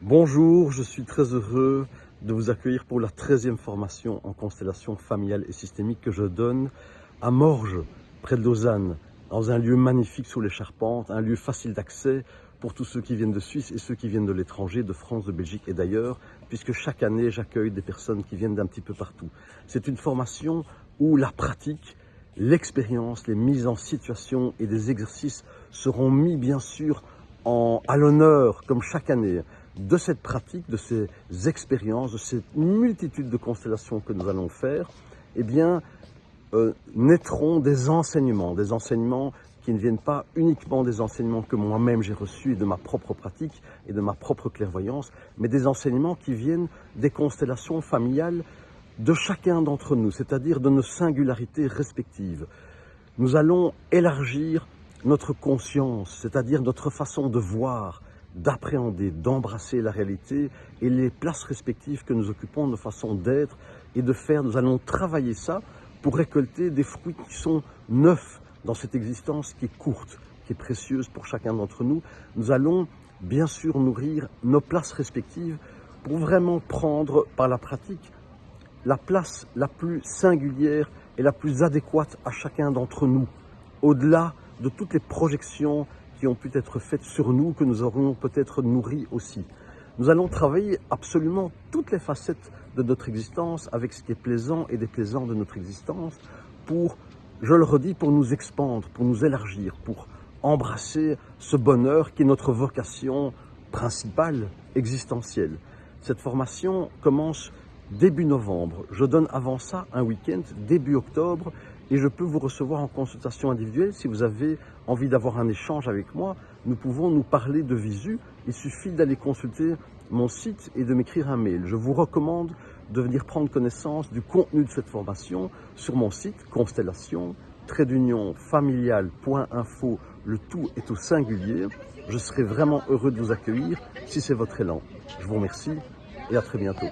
Bonjour, je suis très heureux de vous accueillir pour la 13e formation en constellation familiale et systémique que je donne à Morges, près de Lausanne, dans un lieu magnifique sous les charpentes, un lieu facile d'accès pour tous ceux qui viennent de Suisse et ceux qui viennent de l'étranger, de France, de Belgique et d'ailleurs, puisque chaque année j'accueille des personnes qui viennent d'un petit peu partout. C'est une formation où la pratique, l'expérience, les mises en situation et des exercices seront mis bien sûr à l'honneur, comme chaque année. De cette pratique, de ces expériences, de cette multitude de constellations que nous allons faire, eh bien, naîtront des enseignements qui ne viennent pas uniquement des enseignements que moi-même j'ai reçus de ma propre pratique et de ma propre clairvoyance, mais des enseignements qui viennent des constellations familiales de chacun d'entre nous, c'est-à-dire de nos singularités respectives. Nous allons élargir notre conscience, c'est-à-dire notre façon de voir, d'appréhender, d'embrasser la réalité et les places respectives que nous occupons, nos façons d'être et de faire. Nous allons travailler ça pour récolter des fruits qui sont neufs dans cette existence qui est courte, qui est précieuse pour chacun d'entre nous. Nous allons bien sûr nourrir nos places respectives pour vraiment prendre par la pratique la place la plus singulière et la plus adéquate à chacun d'entre nous, au-delà de toutes les projections qui ont pu être faites sur nous, que nous aurions peut-être nourries aussi. Nous allons travailler absolument toutes les facettes de notre existence avec ce qui est plaisant et déplaisant de notre existence pour, je le redis, pour nous expandre, pour nous élargir, pour embrasser ce bonheur qui est notre vocation principale, existentielle. Cette formation commence début novembre. Je donne avant ça un week-end, début octobre, et je peux vous recevoir en consultation individuelle. Si vous avez envie d'avoir un échange avec moi, nous pouvons nous parler de visu. Il suffit d'aller consulter mon site et de m'écrire un mail. Je vous recommande de venir prendre connaissance du contenu de cette formation sur mon site constellation-familiale.info. Le tout est au singulier. Je serai vraiment heureux de vous accueillir si c'est votre élan. Je vous remercie et à très bientôt.